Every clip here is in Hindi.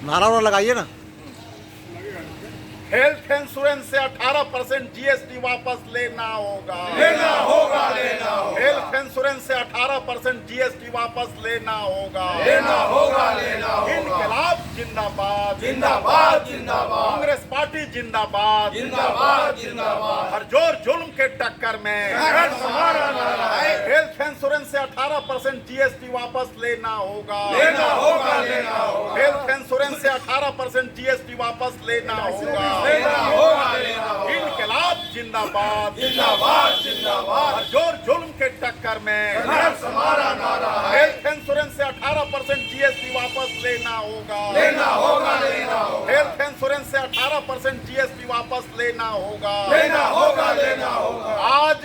नारा वारा लगाइए ना। हेल्थ इंश्योरेंस से 18% जीएसटी वापस लेना होगा। लेना होगा। हेल्थ इंश्योरेंस से 18% जीएसटी वापस लेना होगा। लेना होगा। इनकलाब जिंदाबाद। जिंदाबाद। कांग्रेस पार्टी जिंदाबाद। जिंदाबाद। हर जोर जुल्म के टक्कर में संघर्ष हमारा नारा है। हेल्थ इंश्योरेंस से 18% जीएसटी वापस लेना होगा। लेना होगा। हेल्थ इंश्योरेंस से 18% जीएसटी वापस लेना होगा। लेना होगा। इनकलाब जिंदाबाद। जिंदाबाद। हर जोर जुल्म के टक्कर में संघर्ष हमारा नारा है। हेल्थ इंश्योरेंस से 18% जीएसटी वापस लेना होगा। लेना होगा। हेल्थ इंश्योरेंस से 18% जीएसटी वापस लेना होगा। लेना होगा। आज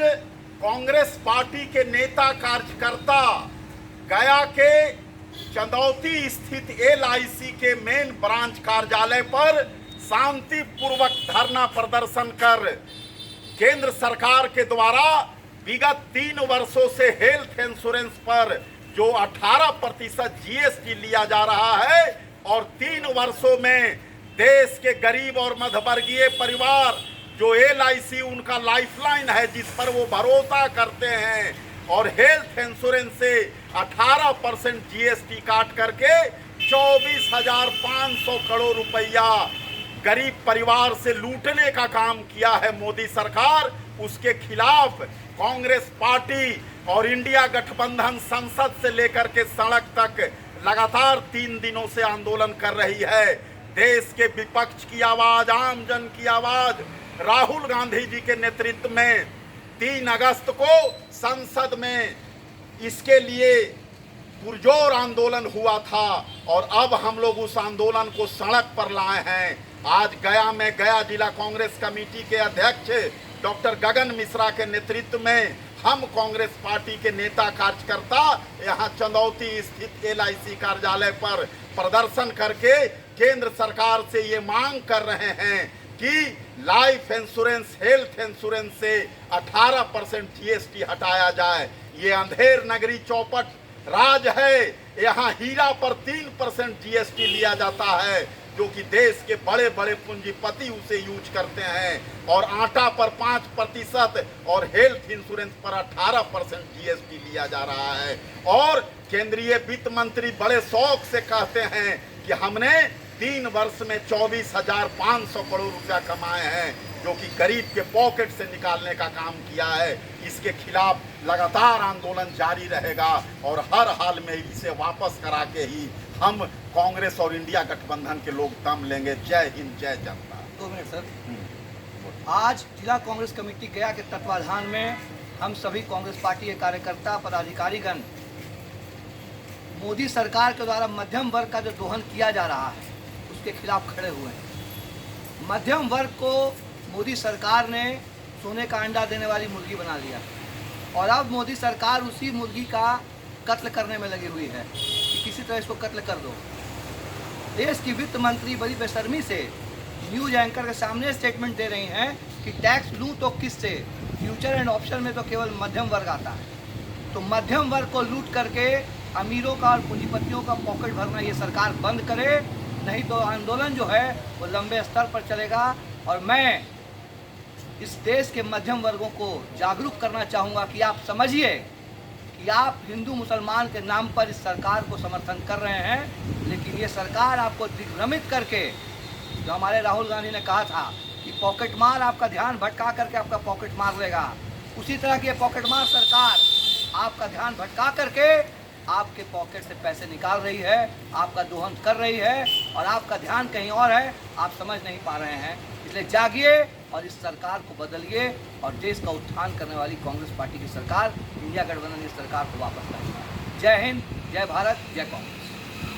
कांग्रेस पार्टी के नेता कार्यकर्ता गया के चंदौती स्थित एलआईसी के मेन ब्रांच कार्यालय पर शांतिपूर्वक धरना प्रदर्शन कर केंद्र सरकार के द्वारा विगत 3 वर्षों से हेल्थ इंश्योरेंस पर जो 18% जीएसटी लिया जा रहा है और 3 वर्षों में देश के गरीब और मध्यवर्गीय परिवार जो एलआईसी उनका लाइफलाइन है जिस पर वो भरोसा करते हैं और हेल्थ इंश्योरेंस से 18% जीएसटी काट करके 24,500 करोड़ रुपया गरीब परिवार से लूटने का काम किया है मोदी सरकार। उसके खिलाफ कांग्रेस पार्टी और इंडिया गठबंधन संसद से लेकर के सड़क तक लगातार 3 दिनों से आंदोलन कर रही है। देश के विपक्ष की आवाज, आम जन की आवाज राहुल गांधी जी के नेतृत्व में 3 अगस्त को संसद में इसके लिए पुरजोर आंदोलन हुआ था और अब हम लोग उस आंदोलन को सड़क पर लाए हैं। आज गया में गया जिला कांग्रेस कमेटी के अध्यक्ष डॉक्टर गगन मिश्रा के नेतृत्व में हम कांग्रेस पार्टी के नेता कार्यकर्ता यहाँ चंदौती स्थित एलआईसी कार्यालय पर प्रदर्शन करके केंद्र सरकार से ये मांग कर रहे हैं कि लाइफ इंश्योरेंस, हेल्थ इंश्योरेंस से 18% जीएसटी हटाया जाए। ये अंधेर नगरी चौपट राज है। यहाँ हीरा पर 3% जीएसटी लिया जाता है जो कि देश के बड़े बड़े पूंजीपति उसे यूज करते हैं और आटा पर 5% और हेल्थ इंश्योरेंस पर 18% जीएसटी लिया जा रहा है। और केंद्रीय वित्त मंत्री बड़े शौक से कहते हैं कि हमने 3 वर्ष में 24,500 करोड़ रुपया कमाए हैं जो कि गरीब के पॉकेट से निकालने का काम किया है। इसके खिलाफ लगातार आंदोलन जारी रहेगा और हर हाल में इसे वापस करा के ही हम कांग्रेस और इंडिया गठबंधन के लोग दम लेंगे। जय हिंद, जय जनता। 2 मिनट सर। आज जिला कांग्रेस कमेटी गया के तत्वाधान में हम सभी कांग्रेस पार्टी के कार्यकर्ता पदाधिकारीगण मोदी सरकार के द्वारा मध्यम वर्ग का जो दोहन किया जा रहा है उसके खिलाफ खड़े हुए हैं। मध्यम वर्ग को मोदी सरकार ने सोने का अंडा देने वाली मुर्गी बना लिया और अब मोदी सरकार उसी मुर्गी का कत्ल करने में लगी हुई है कि किसी तरह इसको कत्ल कर दो। देश की वित्त मंत्री बड़ी बेशर्मी से न्यूज एंकर के सामने स्टेटमेंट दे रही हैं कि टैक्स लूँ तो किससे, फ्यूचर एंड ऑप्शन में तो केवल मध्यम वर्ग आता है। तो मध्यम वर्ग को लूट करके अमीरों का और पूंजीपतियों का पॉकेट भरना ये सरकार बंद करे, नहीं तो आंदोलन जो है वो लंबे स्तर पर चलेगा। और मैं इस देश के मध्यम वर्गों को जागरूक करना चाहूँगा कि आप समझिए कि आप हिंदू मुसलमान के नाम पर इस सरकार को समर्थन कर रहे हैं, लेकिन ये सरकार आपको दिग्भ्रमित करके, जो हमारे राहुल गांधी ने कहा था कि पॉकेट मार आपका ध्यान भटका करके आपका पॉकेट मार लेगा, उसी तरह की ये पॉकेट मार सरकार आपका ध्यान भटका करके आपके पॉकेट से पैसे निकाल रही है, आपका दोहन कर रही है और आपका ध्यान कहीं और है, आप समझ नहीं पा रहे हैं। इसलिए जागिए और इस सरकार को बदलिए और देश का उत्थान करने वाली कांग्रेस पार्टी की सरकार, इंडिया गठबंधन की सरकार को वापस लाइए। जय हिंद, जय भारत, जय कांग्रेस।